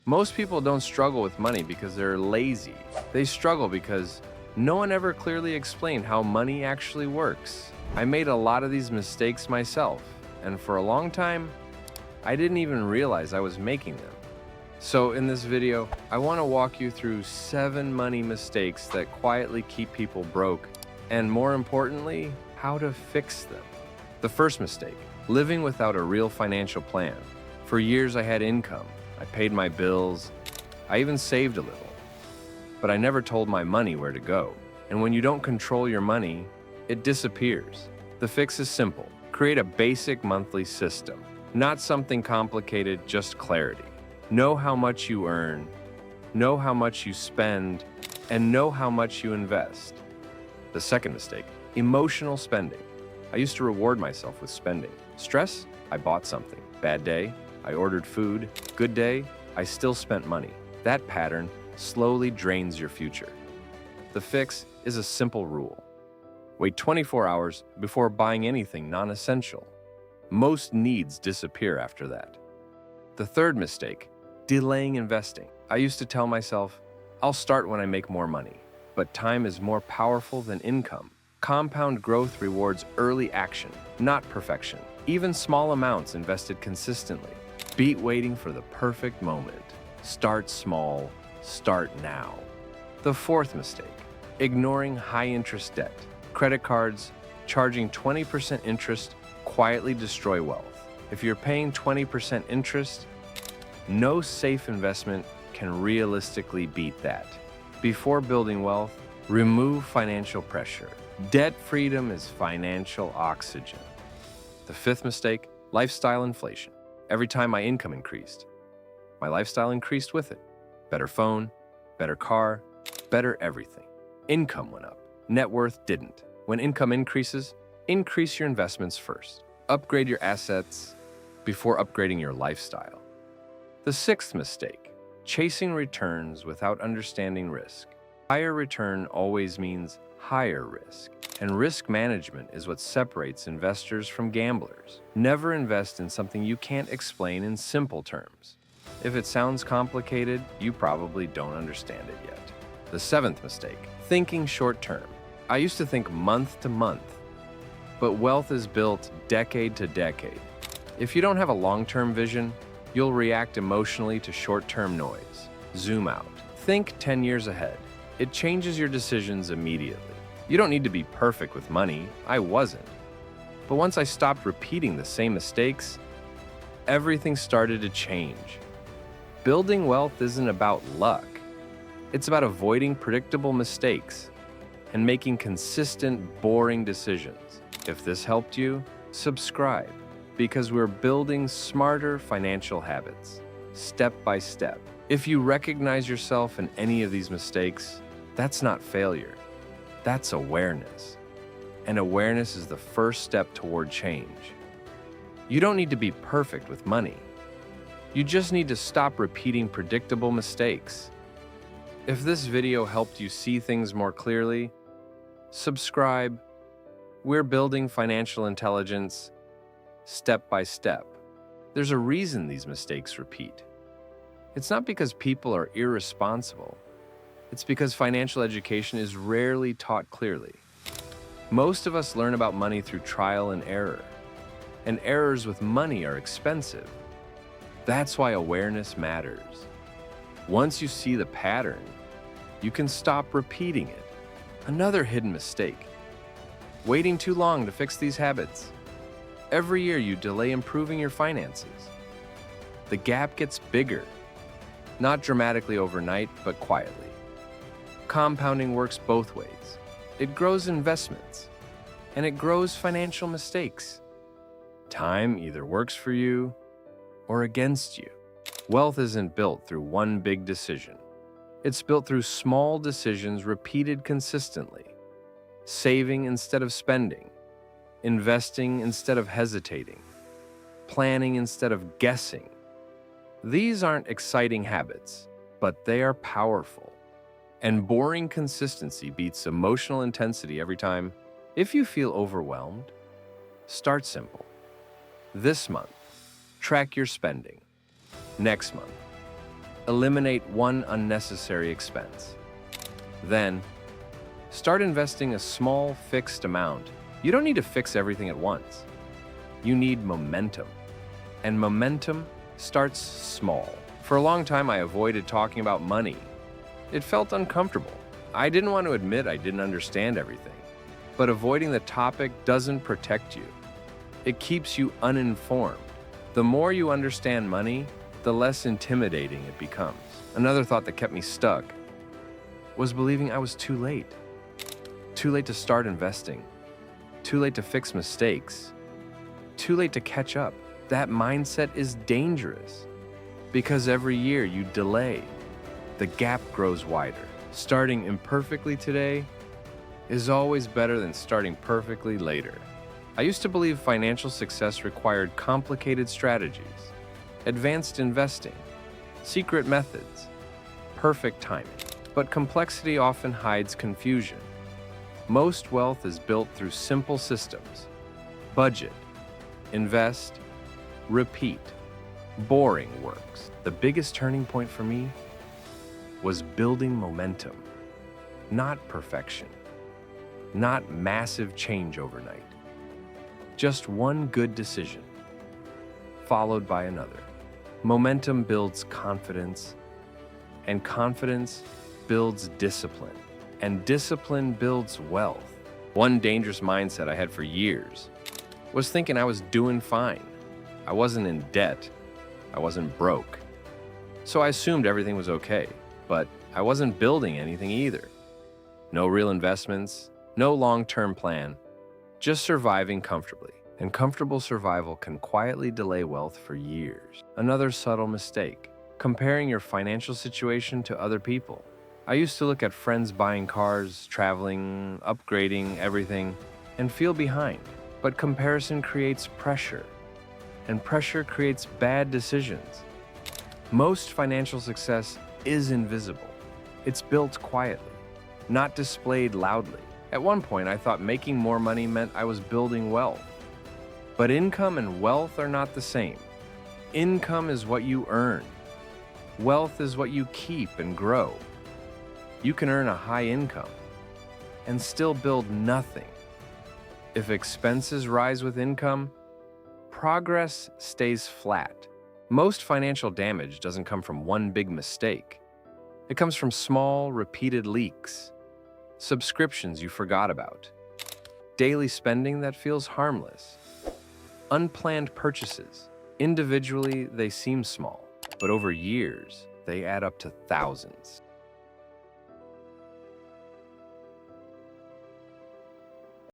Most people don't struggle with money because they're lazy. They struggle because no one ever clearly explained how money actually works. I made a lot of these mistakes myself, and for a long time, I didn't even realize I was making them. So in this video, I want to walk you through 7 money mistakes that quietly keep people broke, and more importantly, how to fix them. The first mistake, living without a real financial plan. For years I had income, I paid my bills, I even saved a little. But I never told my money where to go. And when you don't control your money, it disappears. The fix is simple. Create a basic monthly system. Not something complicated, just clarity. Know how much you earn, know how much you spend, and know how much you invest. The second mistake, emotional spending. I used to reward myself with spending. Stress? I bought something. Bad day? I ordered food. Good day? I still spent money. That pattern slowly drains your future. The fix is a simple rule. Wait 24 hours before buying anything non-essential. Most needs disappear after that. The third mistake, delaying investing. I used to tell myself, I'll start when I make more money. But time is more powerful than income. Compound growth rewards early action, not perfection. Even small amounts invested consistently. Beat waiting for the perfect moment. Start small, start now. The fourth mistake, ignoring high-interest debt. Credit cards charging 20% interest quietly destroy wealth. If you're paying 20% interest, no safe investment can realistically beat that. Before building wealth, remove financial pressure. Debt freedom is financial oxygen. The fifth mistake, lifestyle inflation. Every time my income increased, my lifestyle increased with it. Better phone, better car, better everything. Income went up, net worth didn't. When income increases, increase your investments first. Upgrade your assets before upgrading your lifestyle. The sixth mistake, chasing returns without understanding risk. Higher return always means higher risk, and risk management is what separates investors from gamblers. Never invest in something you can't explain in simple terms. If it sounds complicated, you probably don't understand it yet. The seventh mistake, thinking short term. I used to think month to month, but wealth is built decade to decade. If you don't have a long-term vision, you'll react emotionally to short-term noise. Zoom out. Think 10 years ahead. It changes your decisions immediately. You don't need to be perfect with money. I wasn't. But once I stopped repeating the same mistakes, everything started to change. Building wealth isn't about luck. It's about avoiding predictable mistakes and making consistent, boring decisions. If this helped you, subscribe, because we're building smarter financial habits, step by step. If you recognize yourself in any of these mistakes, that's not failure. That's awareness. And awareness is the first step toward change. You don't need to be perfect with money. You just need to stop repeating predictable mistakes. If this video helped you see things more clearly, subscribe. We're building financial intelligence step by step. There's a reason these mistakes repeat. It's not because people are irresponsible. It's because financial education is rarely taught clearly. Most of us learn about money through trial and error, and errors with money are expensive. That's why awareness matters. Once you see the pattern, you can stop repeating it. Another hidden mistake, waiting too long to fix these habits. Every year you delay improving your finances. The gap gets bigger, not dramatically overnight, but quietly. Compounding works both ways. It grows investments, and it grows financial mistakes. Time either works for you or against you. Wealth isn't built through one big decision. It's built through small decisions repeated consistently. Saving instead of spending, investing instead of hesitating, planning instead of guessing. These aren't exciting habits, but they are powerful. And boring consistency beats emotional intensity every time. If you feel overwhelmed, start simple. This month, track your spending. Next month, Eliminate one unnecessary expense. Then, start investing a small fixed amount. You don't need to fix everything at once. You need momentum. And momentum starts small. For a long time, I avoided talking about money. It felt uncomfortable. I didn't want to admit I didn't understand everything. But avoiding the topic doesn't protect you. It keeps you uninformed. The more you understand money, the less intimidating it becomes. Another thought that kept me stuck was believing I was too late. Too late to start investing. Too late to fix mistakes. Too late to catch up. That mindset is dangerous because every year you delay, the gap grows wider. Starting imperfectly today is always better than starting perfectly later. I used to believe financial success required complicated strategies, advanced investing, secret methods, perfect timing. But complexity often hides confusion. Most wealth is built through simple systems. Budget, invest, repeat. Boring works. The biggest turning point for me was building momentum, not perfection, not massive change overnight. Just one good decision, followed by another. Momentum builds confidence, and confidence builds discipline, and discipline builds wealth. One dangerous mindset I had for years was thinking I was doing fine. I wasn't in debt. I wasn't broke. So I assumed everything was okay, but I wasn't building anything either. No real investments, no long-term plan, just surviving comfortably. And comfortable survival can quietly delay wealth for years. Another subtle mistake, comparing your financial situation to other people. I used to look at friends buying cars, traveling, upgrading everything, and feel behind. But comparison creates pressure, and pressure creates bad decisions. Most financial success is invisible. It's built quietly, not displayed loudly. At one point, I thought making more money meant I was building wealth. But income and wealth are not the same. Income is what you earn. Wealth is what you keep and grow. You can earn a high income and still build nothing. If expenses rise with income, progress stays flat. Most financial damage doesn't come from one big mistake. It comes from small, repeated leaks, subscriptions you forgot about, daily spending that feels harmless, unplanned purchases. Individually, they seem small, but over years, they add up to thousands.